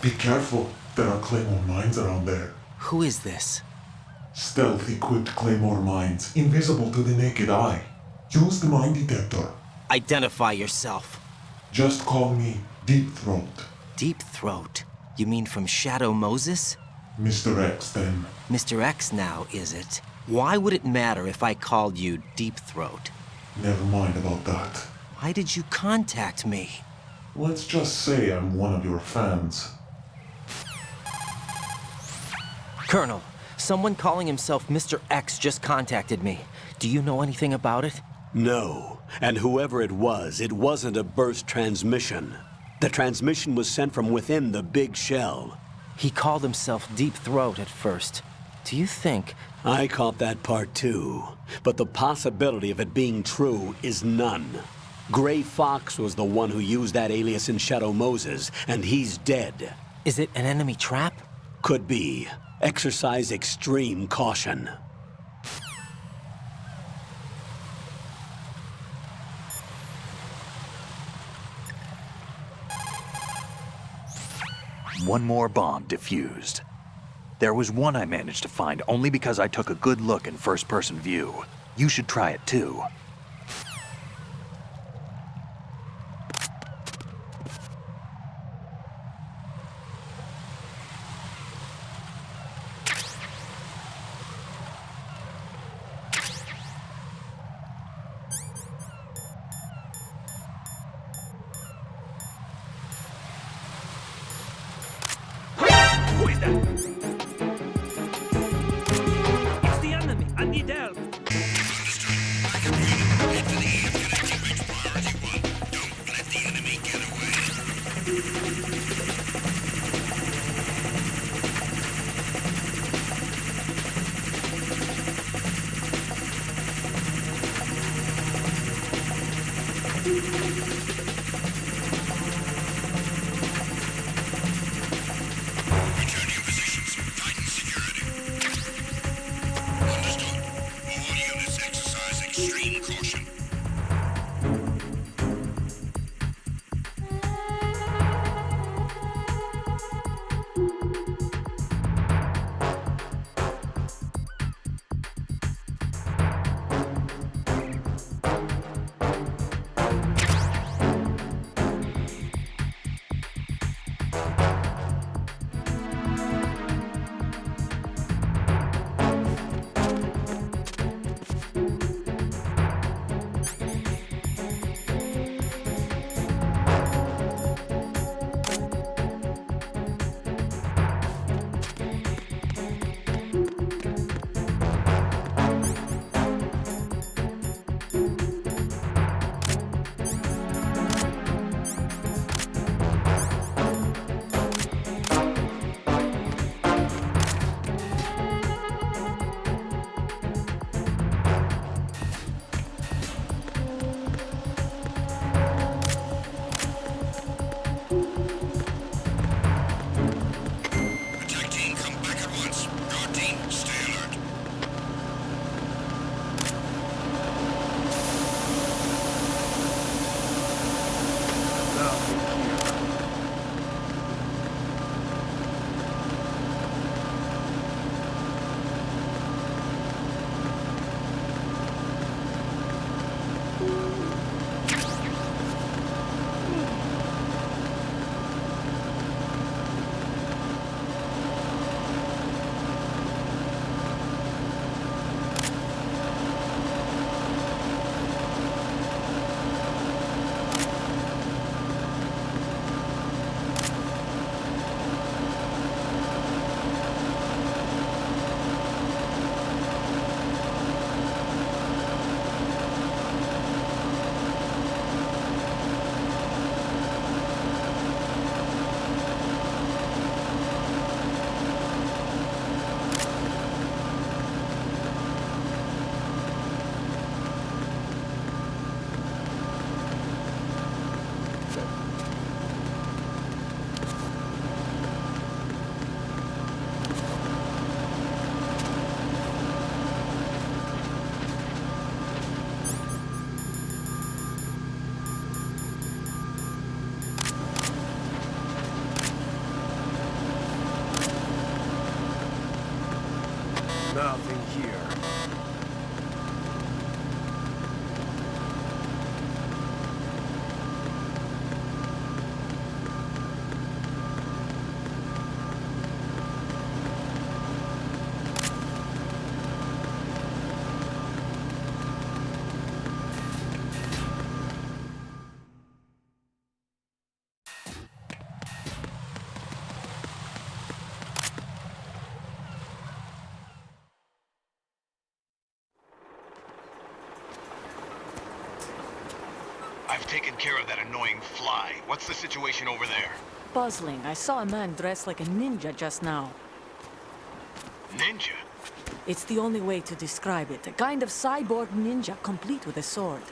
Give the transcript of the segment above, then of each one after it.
Be careful, there are claymore mines around there. Who is this? Stealth-equipped claymore mines, invisible to the naked eye. Use the mine detector. Identify yourself. Just call me Deep Throat. Deep Throat? You mean from Shadow Moses? Mr. X, then. Mr. X now, is it? Why would it matter if I called you Deep Throat? Never mind about that. Why did you contact me? Let's just say I'm one of your fans. Colonel, someone calling himself Mr. X just contacted me. Do you know anything about it? No. And whoever it wasn't a burst transmission. The transmission was sent from within the big shell. He called himself Deep Throat at first. Do you think... I caught that part too. But the possibility of it being true is none. Gray Fox was the one who used that alias in Shadow Moses, and he's dead. Is it an enemy trap? Could be. Exercise extreme caution. One more bomb defused. There was one I managed to find only because I took a good look in first-person view. You should try it too. Who is that? It's the enemy. I need help. Nothing here. I've taken care of that annoying fly. What's the situation over there? Puzzling. I saw a man dressed like a ninja just now. Ninja? It's the only way to describe it. A kind of cyborg ninja, complete with a sword.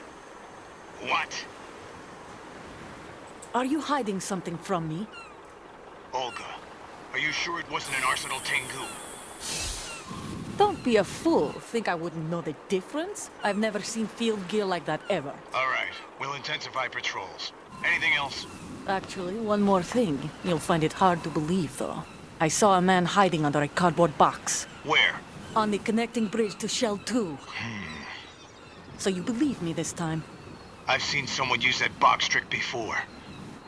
What? Are you hiding something from me? Olga, are you sure it wasn't an Arsenal Tengu? Don't be a fool. Think I wouldn't know the difference? I've never seen field gear like that ever. All right, we'll intensify patrols. Anything else? Actually, one more thing. You'll find it hard to believe, though. I saw a man hiding under a cardboard box. Where? On the connecting bridge to Shell 2. So you believe me this time? I've seen someone use that box trick before.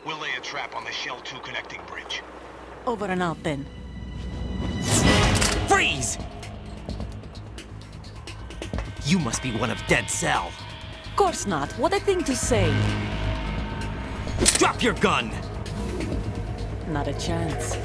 We'll lay a trap on the Shell 2 connecting bridge. Over and out, then. Freeze! You must be one of Dead Cell. Course not. What a thing to say. Drop your gun! Not a chance.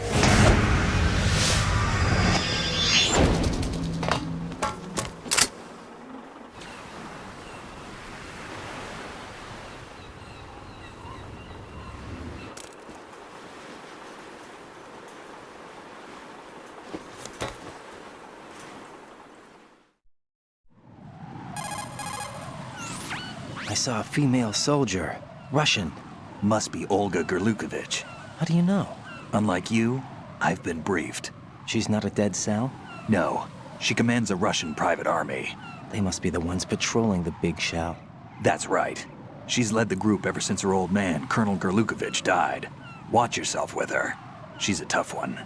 I saw a female soldier. Russian. Must be Olga Gerlukovich. How do you know? Unlike you, I've been briefed. She's not a Dead Cell? No, she commands a Russian private army. They must be the ones patrolling the big shell. That's right. She's led the group ever since her old man, Colonel Gerlukovich, died. Watch yourself with her. She's a tough one.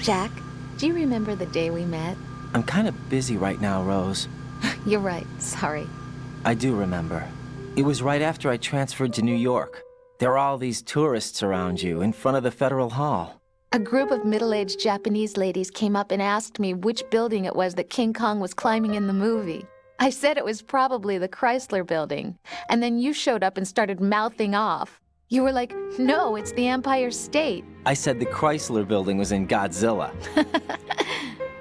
Jack, do you remember the day we met? I'm kind of busy right now, Rose. You're right, sorry. I do remember. It was right after I transferred to New York. There were all these tourists around you in front of the Federal Hall. A group of middle-aged Japanese ladies came up and asked me which building it was that King Kong was climbing in the movie. I said it was probably the Chrysler Building, and then you showed up and started mouthing off. You were like, no, it's the Empire State. I said the Chrysler Building was in Godzilla.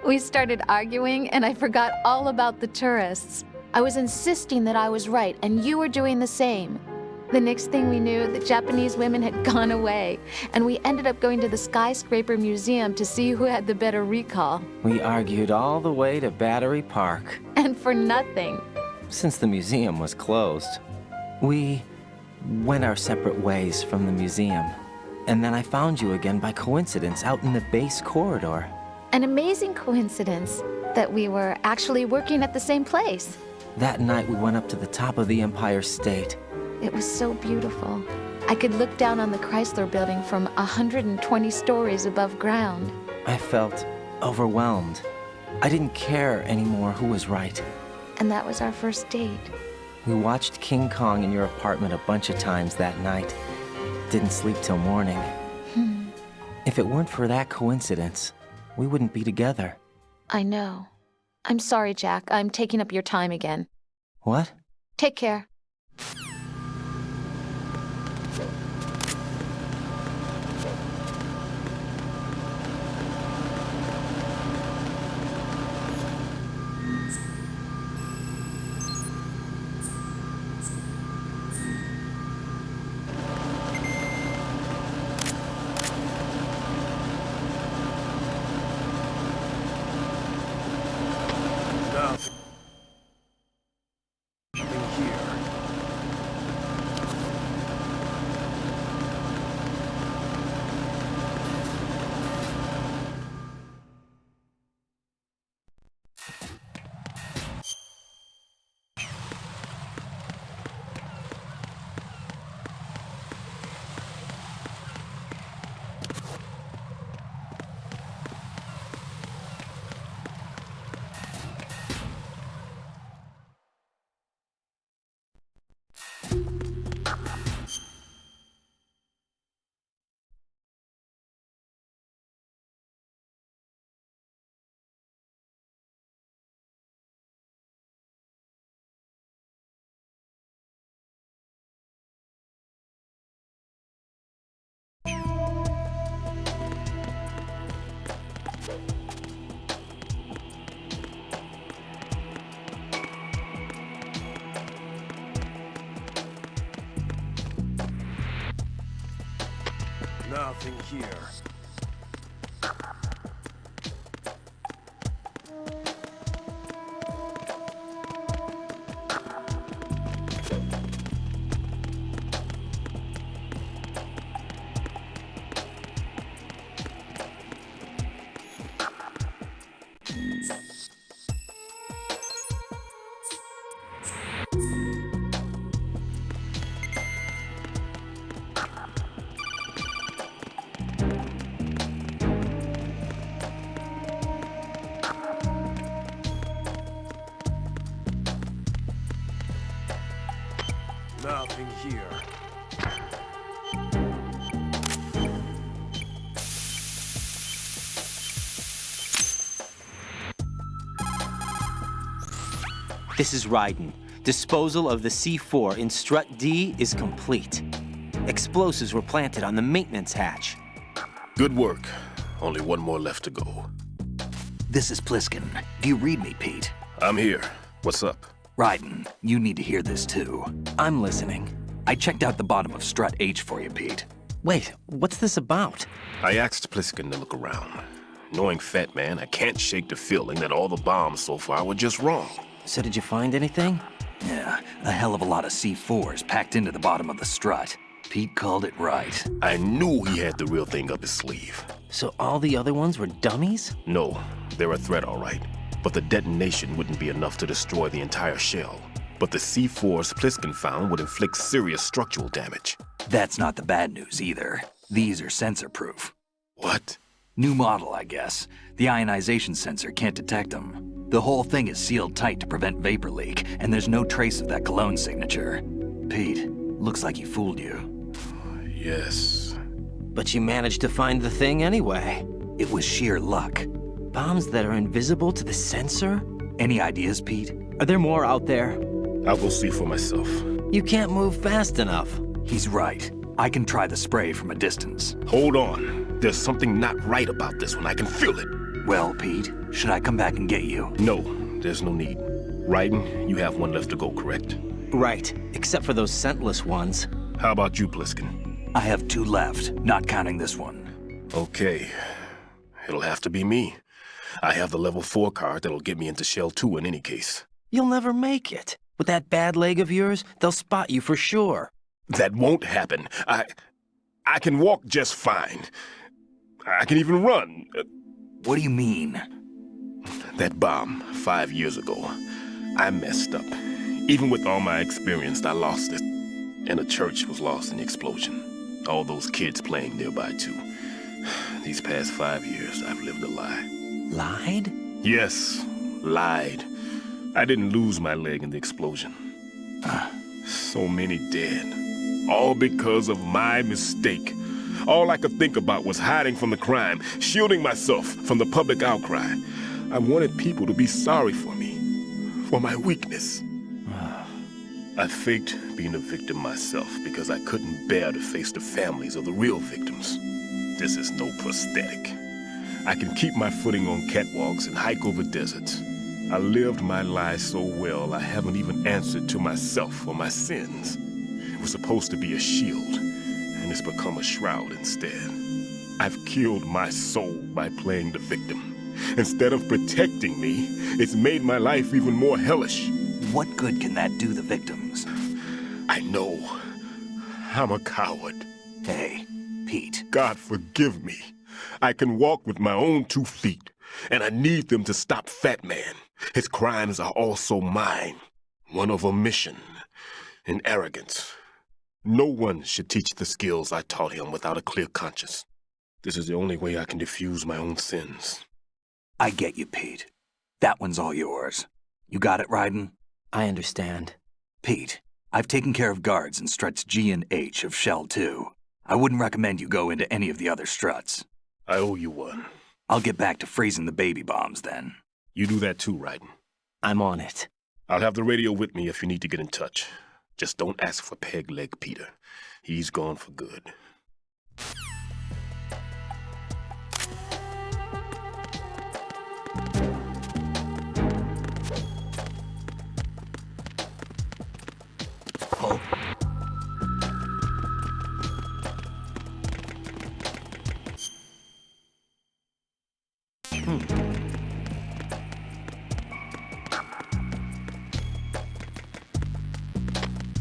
We started arguing, and I forgot all about the tourists. I was insisting that I was right, and you were doing the same. The next thing we knew, the Japanese women had gone away, and we ended up going to the Skyscraper Museum to see who had the better recall. We argued all the way to Battery Park. And for nothing. Since the museum was closed, we went our separate ways from the museum. And then I found you again by coincidence out in the base corridor. An amazing coincidence that we were actually working at the same place. That night we went up to the top of the Empire State. It was so beautiful. I could look down on the Chrysler Building from 120 stories above ground. I felt overwhelmed. I didn't care anymore who was right. And that was our first date. We watched King Kong in your apartment a bunch of times that night. Didn't sleep till morning. If it weren't for that coincidence, we wouldn't be together. I know. I'm sorry, Jack. I'm taking up your time again. What? Take care. Nothing here. Nothing here. This is Raiden. Disposal of the C4 in Strut D is complete. Explosives were planted on the maintenance hatch. Good work. Only one more left to go. This is Pliskin. Do you read me, Pete? I'm here. What's up? Raiden, you need to hear this too. I'm listening. I checked out the bottom of Strut H for you, Pete. Wait, what's this about? I asked Pliskin to look around. Knowing Fat Man, I can't shake the feeling that all the bombs so far were just wrong. So did you find anything? Yeah, a hell of a lot of C4s packed into the bottom of the strut. Pete called it right. I knew he had the real thing up his sleeve. So all the other ones were dummies? No, they're a threat, all right. But the detonation wouldn't be enough to destroy the entire shell. But the C4s Pliskin found would inflict serious structural damage. That's not the bad news either. These are sensor-proof. What? New model, I guess. The ionization sensor can't detect them. The whole thing is sealed tight to prevent vapor leak, and there's no trace of that cologne signature. Pete, looks like he fooled you. Yes. But you managed to find the thing anyway. It was sheer luck. Bombs that are invisible to the sensor? Any ideas, Pete? Are there more out there? I'll go see for myself. You can't move fast enough. He's right. I can try the spray from a distance. Hold on. There's something not right about this one. I can feel it. Well, Pete, should I come back and get you? No, there's no need. Raiden, you have one left to go, correct? Right, except for those scentless ones. How about you, Pliskin? I have 2 left, not counting this one. Okay. It'll have to be me. I have the level 4 card that'll get me into Shell 2 in any case. You'll never make it. With that bad leg of yours, they'll spot you for sure. That won't happen. I can walk just fine. I can even run. What do you mean? That bomb 5 years ago, I messed up. Even with all my experience, I lost it. And the church was lost in the explosion. All those kids playing nearby, too. These past 5 years, I've lived a lie. Lied? Yes, lied. I didn't lose my leg in the explosion. So many dead. All because of my mistake. All I could think about was hiding from the crime, shielding myself from the public outcry. I wanted people to be sorry for me, for my weakness. I faked being a victim myself because I couldn't bear to face the families of the real victims. This is no prosthetic. I can keep my footing on catwalks and hike over deserts. I lived my life so well I haven't even answered to myself for my sins. It was supposed to be a shield, and it's become a shroud instead. I've killed my soul by playing the victim. Instead of protecting me, it's made my life even more hellish. What good can that do the victims? I know. I'm a coward. Hey, Pete. God forgive me. I can walk with my own 2 feet, and I need them to stop Fat Man. His crimes are also mine. One of omission and arrogance. No one should teach the skills I taught him without a clear conscience. This is the only way I can diffuse my own sins. I get you, Pete. That one's all yours. You got it, Raiden? I understand. Pete, I've taken care of guards in struts G and H of Shell 2. I wouldn't recommend you go into any of the other struts. I owe you one. I'll get back to freezing the baby bombs then. You do that too, Raiden. I'm on it. I'll have the radio with me if you need to get in touch. Just don't ask for Peg Leg Peter. He's gone for good. Oh.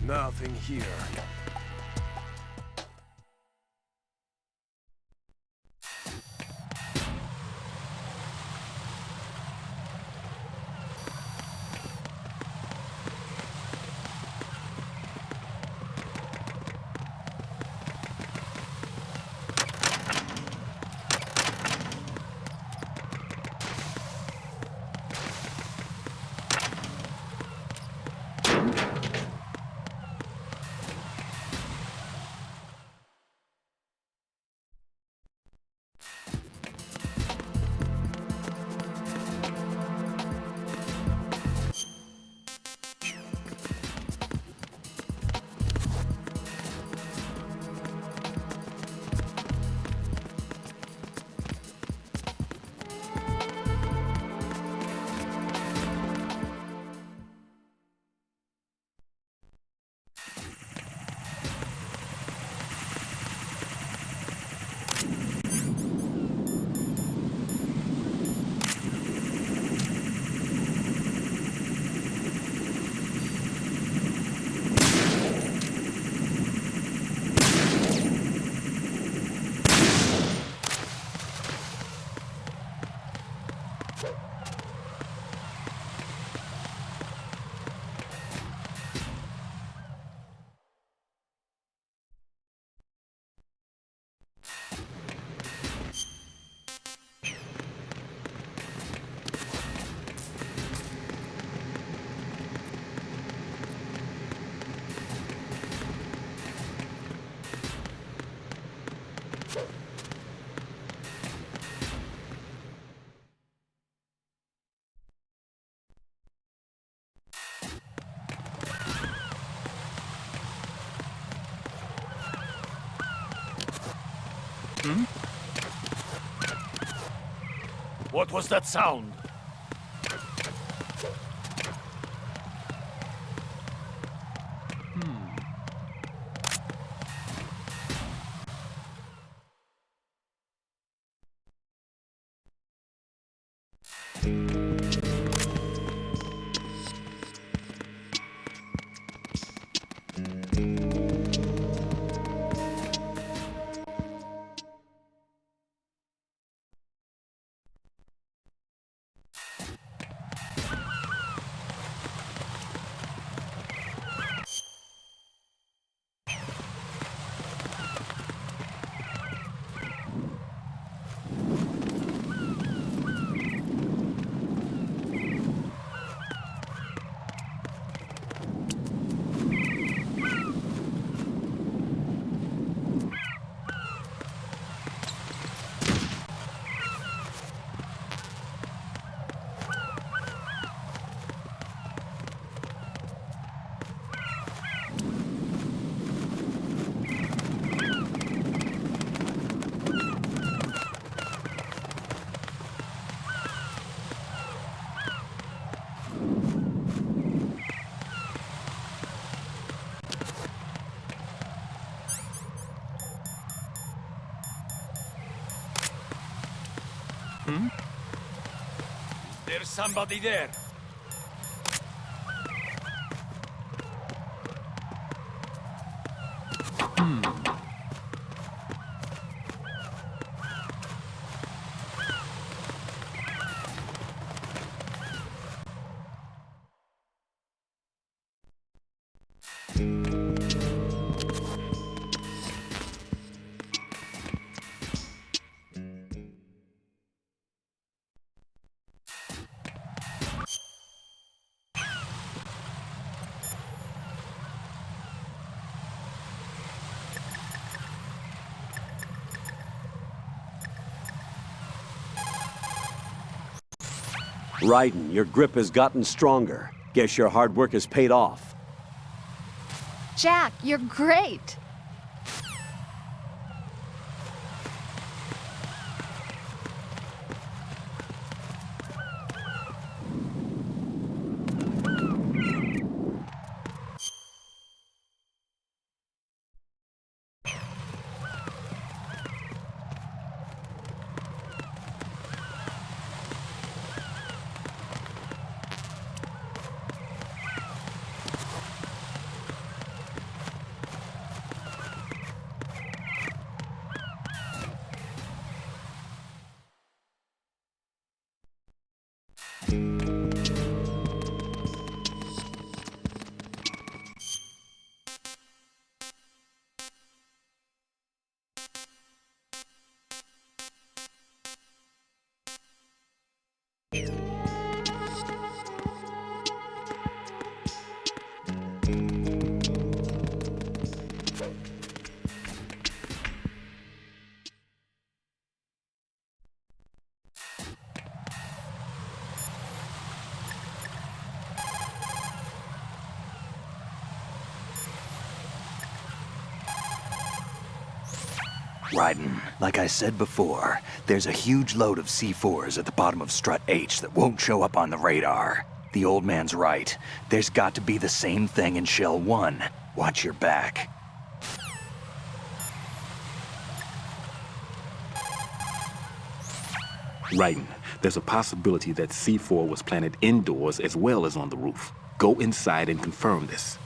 Nothing here. What was that sound? There's somebody there. Raiden, your grip has gotten stronger. Guess your hard work has paid off. Jack, you're great. Raiden, like I said before, there's a huge load of C4s at the bottom of Strut H that won't show up on the radar. The old man's right. There's got to be the same thing in Shell 1. Watch your back. Raiden, there's a possibility that C4 was planted indoors as well as on the roof. Go inside and confirm this.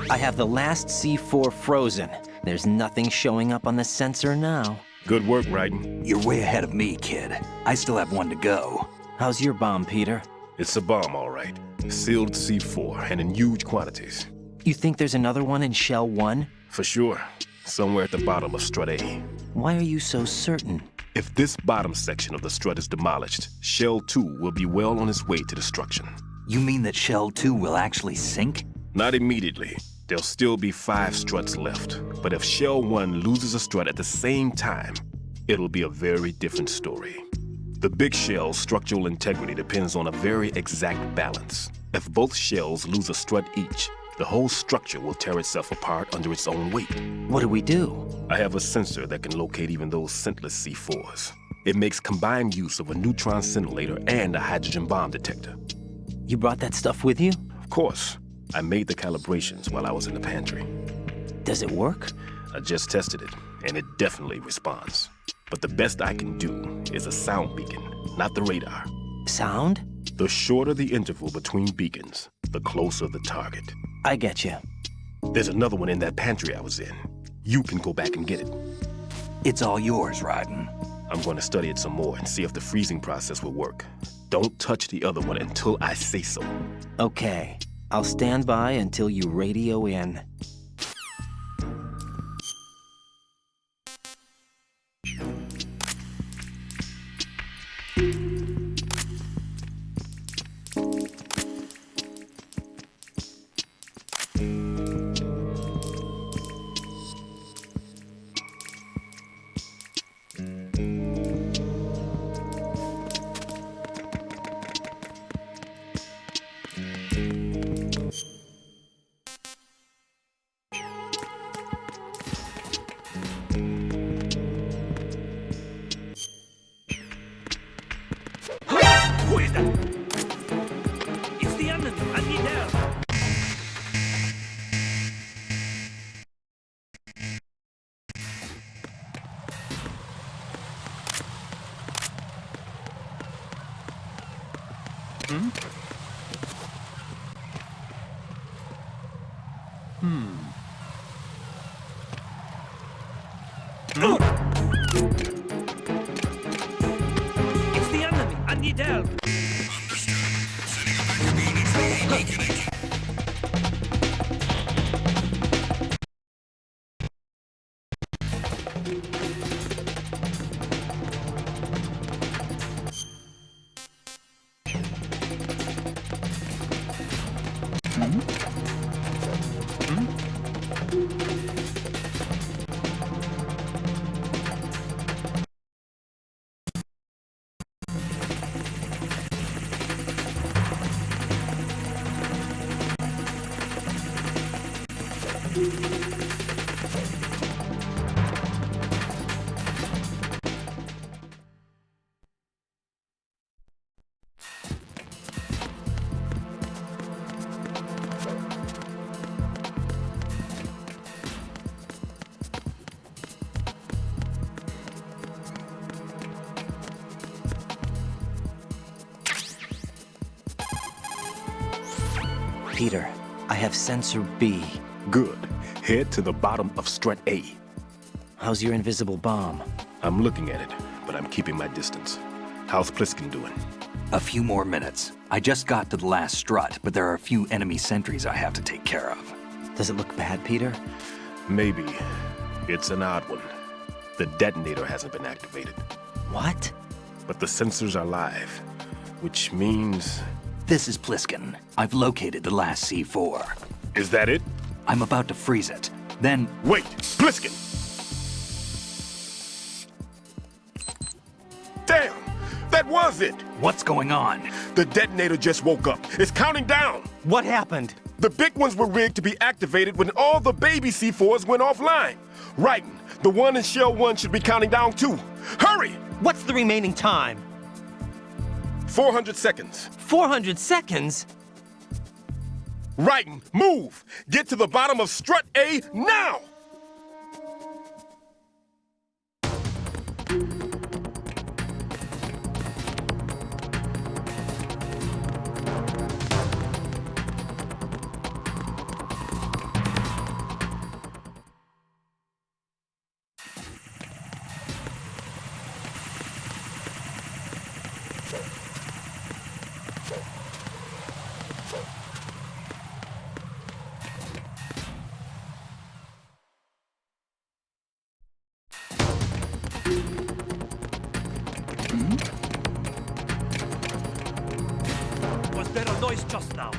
I have the last C4 frozen. There's nothing showing up on the sensor now. Good work, Raiden. You're way ahead of me, kid. I still have one to go. How's your bomb, Peter? It's a bomb, all right. Sealed C4 and in huge quantities. You think there's another one in Shell 1? For sure. Somewhere at the bottom of Strut A. Why are you so certain? If this bottom section of the strut is demolished, Shell 2 will be well on its way to destruction. You mean that Shell 2 will actually sink? Not immediately. There'll still be 5 struts left. But if Shell 1 loses a strut at the same time, it'll be a very different story. The big shell's structural integrity depends on a very exact balance. If both shells lose a strut each, the whole structure will tear itself apart under its own weight. What do we do? I have a sensor that can locate even those scentless C4s. It makes combined use of a neutron scintillator and a hydrogen bomb detector. You brought that stuff with you? Of course. I made the calibrations while I was in the pantry. Does it work? I just tested it, and it definitely responds. But the best I can do is a sound beacon, not the radar. Sound? The shorter the interval between beacons, the closer the target. I get you. There's another one in that pantry I was in. You can go back and get it. It's all yours, Raiden. I'm going to study it some more and see if the freezing process will work. Don't touch the other one until I say so. Okay. I'll stand by until you radio in. Who is that? It's the enemy. I need help. It's the enemy. I need help. Peter, I have sensor B. Good. Head to the bottom of Strut A. How's your invisible bomb? I'm looking at it, but I'm keeping my distance. How's Pliskin doing? A few more minutes. I just got to the last strut, but there are a few enemy sentries I have to take care of. Does it look bad, Peter? Maybe. It's an odd one. The detonator hasn't been activated. What? But the sensors are live, which means... This is Pliskin. I've located the last C4. Is that it? I'm about to freeze it. Then... Wait! Pliskin! Damn! That was it! What's going on? The detonator just woke up. It's counting down! What happened? The big ones were rigged to be activated when all the baby C4s went offline. Raiden, the one in Shell 1 should be counting down too. Hurry! What's the remaining time? 400 seconds. 400 seconds? Raiden, move! Get to the bottom of Strut A now! there a noise just now?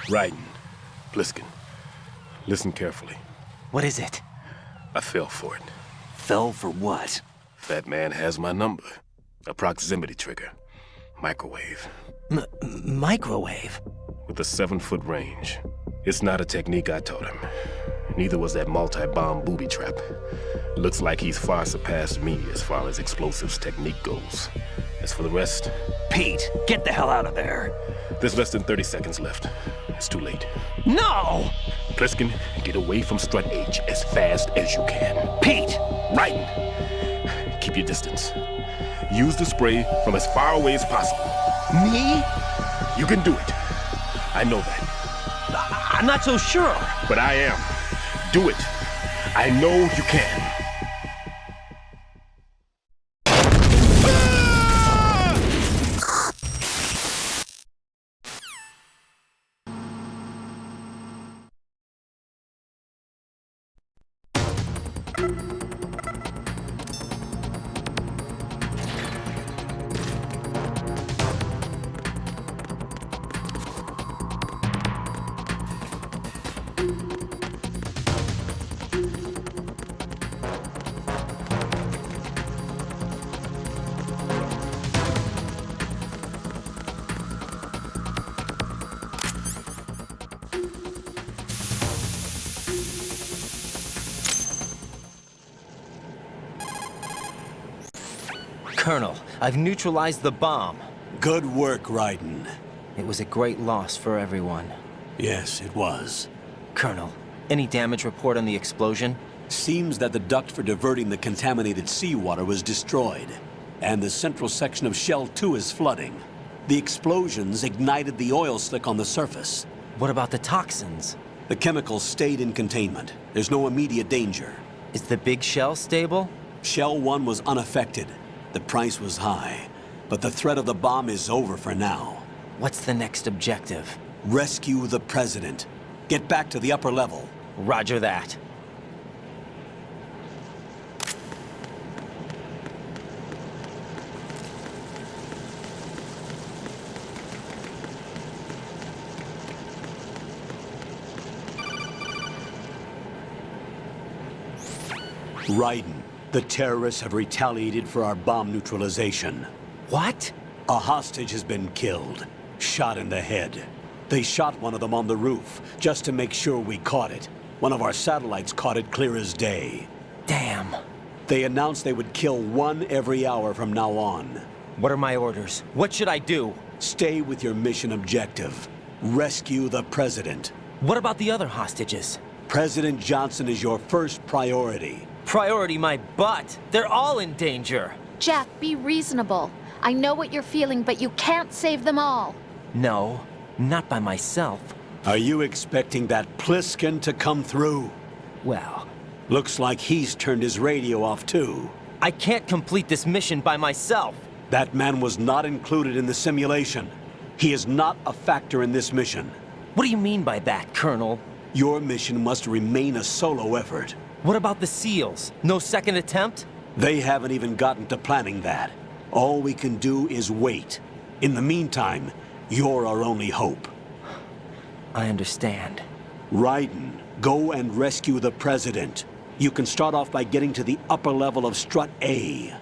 Raiden, Pliskin, listen carefully. What is it? I fell for it. Fell for what? Fat man has my number. A proximity trigger. Microwave. Microwave? With a 7-foot range. It's not a technique I taught him. Neither was that multi-bomb booby trap. Looks like he's far surpassed me as far as explosives technique goes. As for the rest... Pete, get the hell out of there. There's less than 30 seconds left. It's too late. No! Pliskin, get away from Strut H as fast as you can. Pete! Raiden, keep your distance. Use the spray from as far away as possible. Me? You can do it. I know that. I'm not so sure. But I am. Do it. I know you can. Colonel, I've neutralized the bomb. Good work, Raiden. It was a great loss for everyone. Yes, it was. Colonel, any damage report on the explosion? Seems that the duct for diverting the contaminated seawater was destroyed, and the central section of Shell 2 is flooding. The explosions ignited the oil slick on the surface. What about the toxins? The chemicals stayed in containment. There's no immediate danger. Is the big shell stable? Shell 1 was unaffected. The price was high, but the threat of the bomb is over for now. What's the next objective? Rescue the President. Get back to the upper level. Roger that. Raiden, the terrorists have retaliated for our bomb neutralization. What? A hostage has been killed, shot in the head. They shot one of them on the roof, just to make sure we caught it. One of our satellites caught it clear as day. Damn. They announced they would kill one every hour from now on. What are my orders? What should I do? Stay with your mission objective. Rescue the President. What about the other hostages? President Johnson is your first priority. Priority my butt. They're all in danger. Jeff, be reasonable. I know what you're feeling, but you can't save them all. No, not by myself. Are you expecting that Pliskin to come through? Well, looks like he's turned his radio off too. I can't complete this mission by myself. That man was not included in the simulation. He is not a factor in this mission. What do you mean by that, Colonel? Your mission must remain a solo effort. What about the SEALs? No second attempt? They haven't even gotten to planning that. All we can do is wait. In the meantime, you're our only hope. I understand. Raiden, go and rescue the President. You can start off by getting to the upper level of Strut A.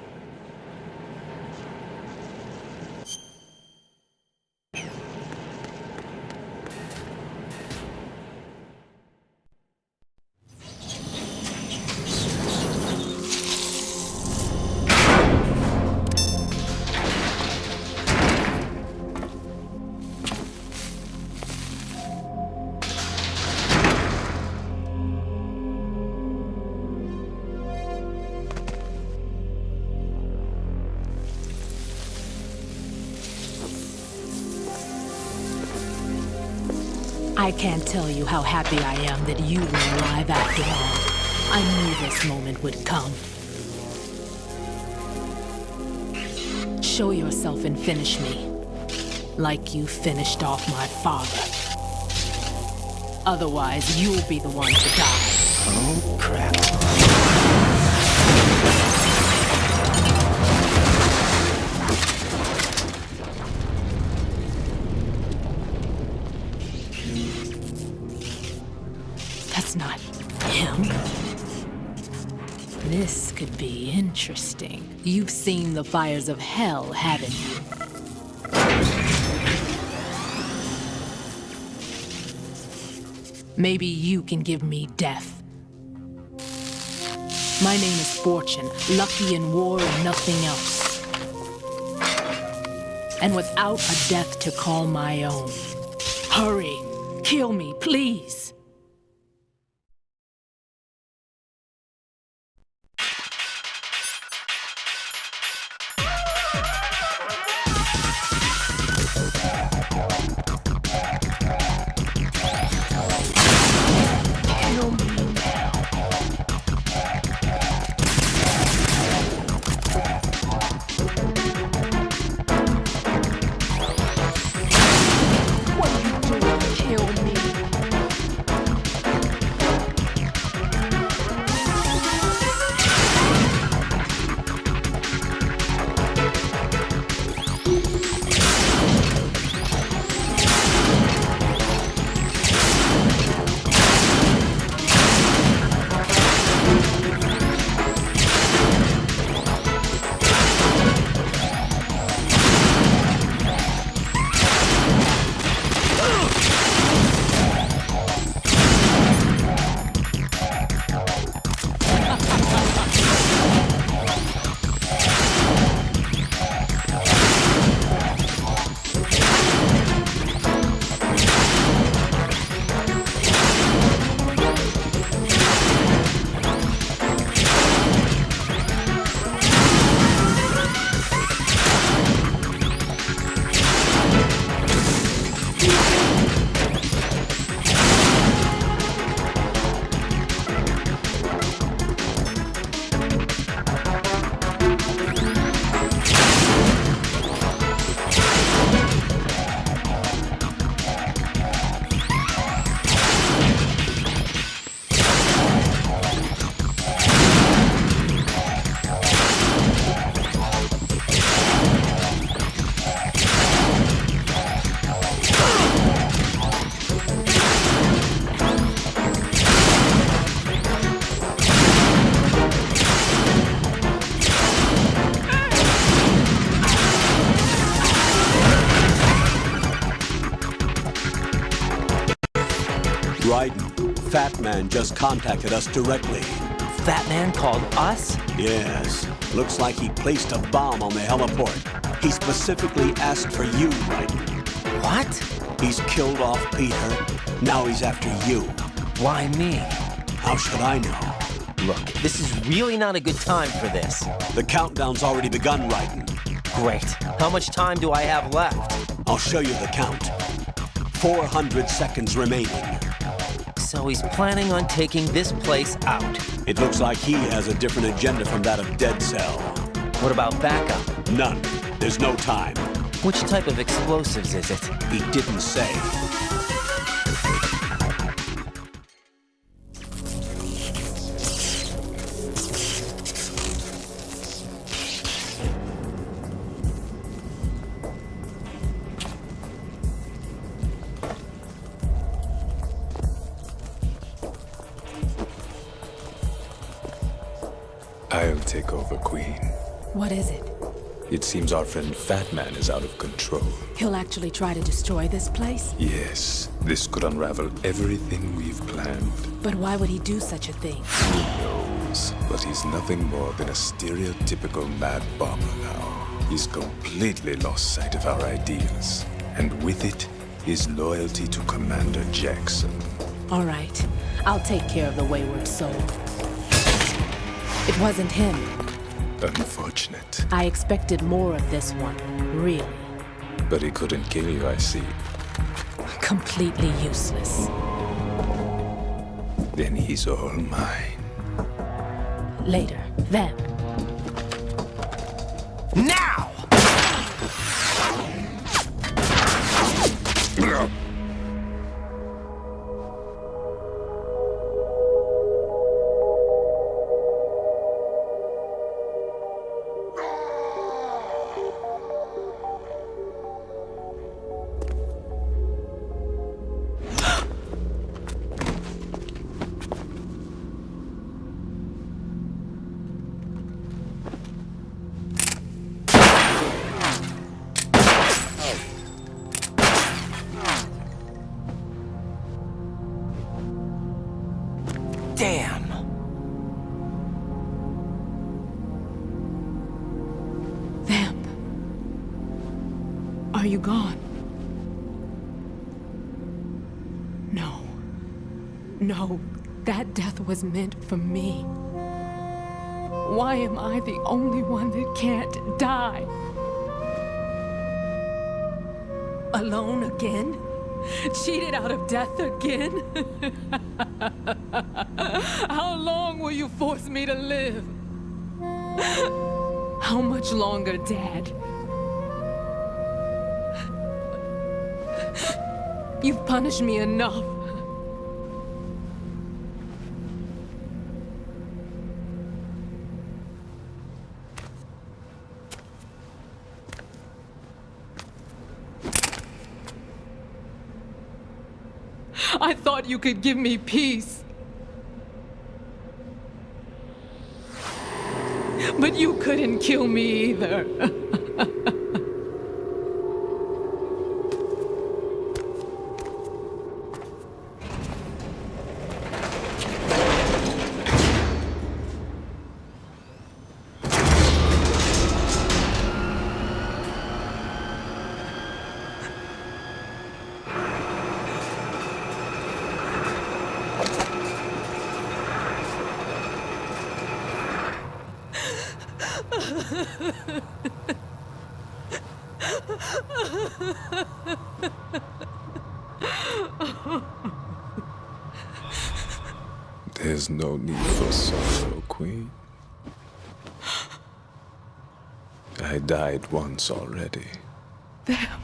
I can't tell you how happy I am that you were alive after all. I knew this moment would come. Show yourself and finish me. Like you finished off my father. Otherwise, you'll be the one to die. Oh, crap. That's not him. This could be interesting. You've seen the fires of hell, haven't you? Maybe you can give me death. My name is Fortune, lucky in war and nothing else. And without a death to call my own. Hurry, kill me, please. Fat Man just contacted us directly. Fat Man called us? Yes. Looks like he placed a bomb on the heliport. He specifically asked for you, Raiden. What? He's killed off Peter. Now he's after you. Why me? How should I know? Look, this is really not a good time for this. The countdown's already begun, Raiden. Great. How much time do I have left? I'll show you the count. 400 seconds remaining. So he's planning on taking this place out. It looks like he has a different agenda from that of Dead Cell. What about backup? None. There's no time. Which type of explosives is it? He didn't say. I'll take over, Queen. What is it? It seems our friend Fat Man is out of control. He'll actually try to destroy this place? Yes, this could unravel everything we've planned. But why would he do such a thing? Who knows? But he's nothing more than a stereotypical mad bomber now. He's completely lost sight of our ideals. And with it, his loyalty to Commander Jackson. All right. I'll take care of the wayward soul. It wasn't him. Unfortunate. I expected more of this one, really. But he couldn't kill you, I see. completely useless. Then he's all mine. Later, then. Now! Damn! Vamp. Are you gone? No. No, that death was meant for me. Why am I the only one that can't die? Alone again? Cheated out of death again? How long will you force me to live? How much longer, Dad? You've punished me enough. I thought you could give me peace. But you couldn't kill me either. There's no need for sorrow, Queen. I died once already. Vamp.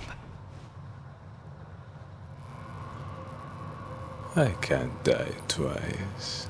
I can't die twice.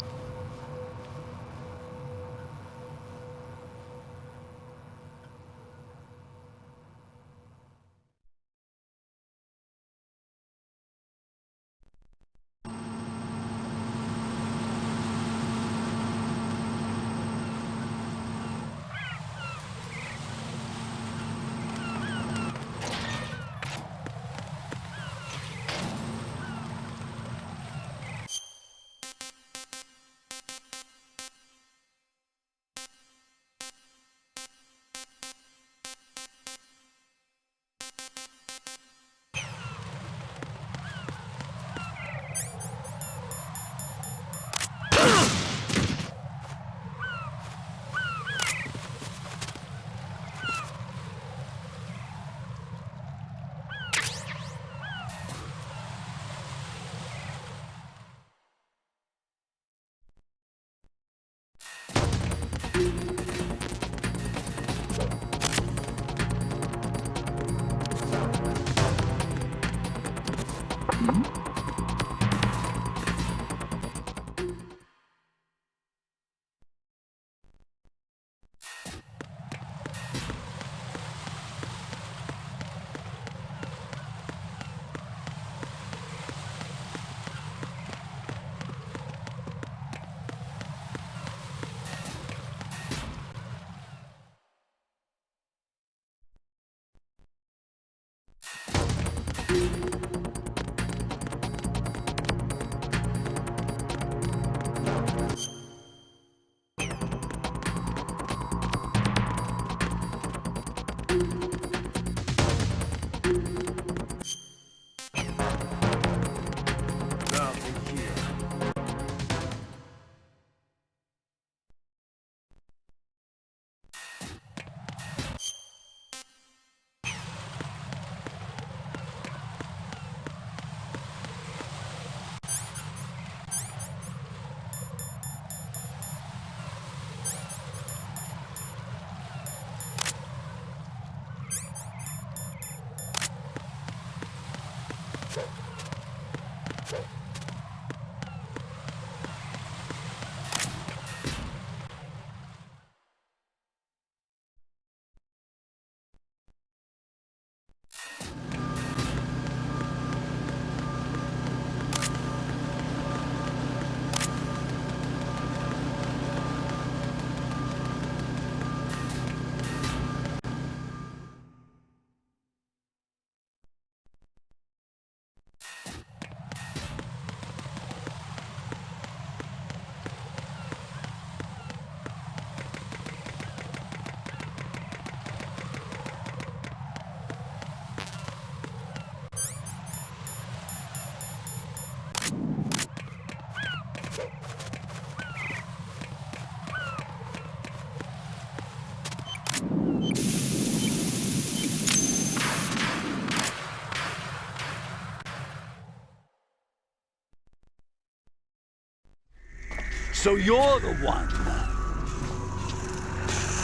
So you're the one.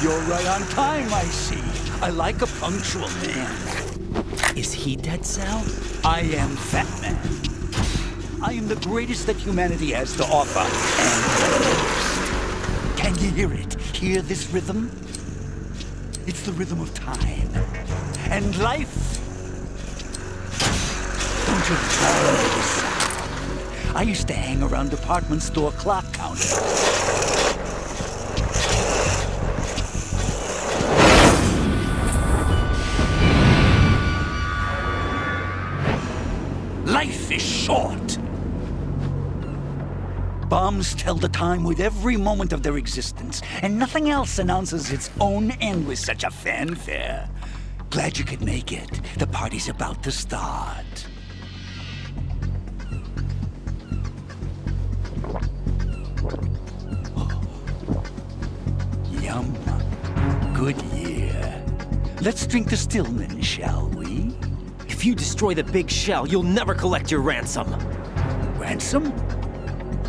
You're right on time, I see. I like a punctual man. Is he Dead Cell? I am Fat Man. I am the greatest that humanity has to offer, and the most. Can you hear it? Hear this rhythm? It's the rhythm of time. And life. Don't you love this sound? I used to hang around department store clock counters. Life is short. Bombs tell the time with every moment of their existence, and nothing else announces its own end with such a fanfare. Glad you could make it. The party's about to start. Oh. Yum. Good year. Let's drink the Stillman, shall we? If you destroy the big shell, you'll never collect your ransom. Ransom?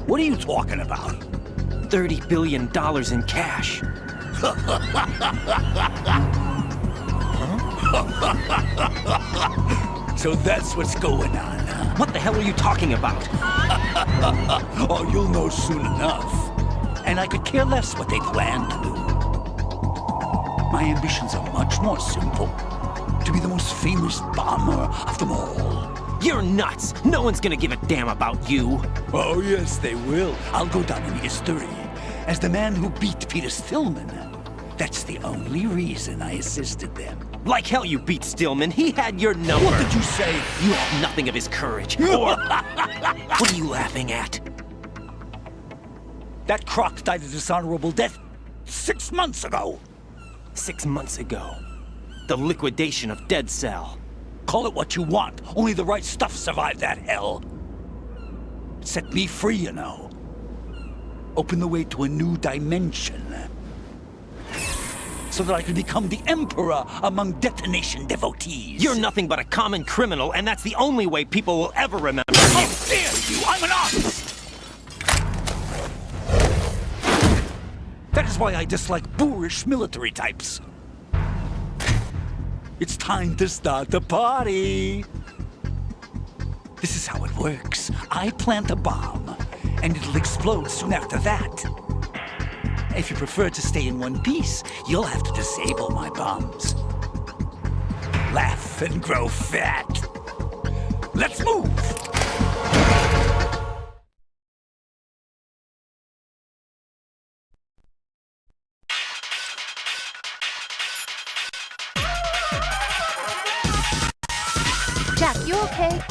What are you talking about? $30 billion in cash. So that's what's going on, huh? What the hell are you talking about? Oh, you'll know soon enough. And I could care less what they plan to do. My ambitions are much more simple. To be the most famous bomber of them all. You're nuts! No one's gonna give a damn about you! Oh, yes, they will. I'll go down in history as the man who beat Peter Stillman. That's the only reason I assisted them. Like hell you beat Stillman. He had your number. What did you say? You have nothing of his courage. Or... What are you laughing at? That croc died a dishonorable death 6 months ago. 6 months ago. The liquidation of Dead Cell. Call it what you want. Only the right stuff survived that hell. Set me free, you know. Open the way to a new dimension. So that I can become the Emperor among detonation devotees. You're nothing but a common criminal, and that's the only way people will ever remember you. How dare you! I'm an artist! That is why I dislike boorish military types. It's time to start the party. This is how it works. I plant a bomb, and it'll explode soon after that. If you prefer to stay in one piece, you'll have to disable my bombs. Laugh and grow fat. Let's move! Jack, you okay?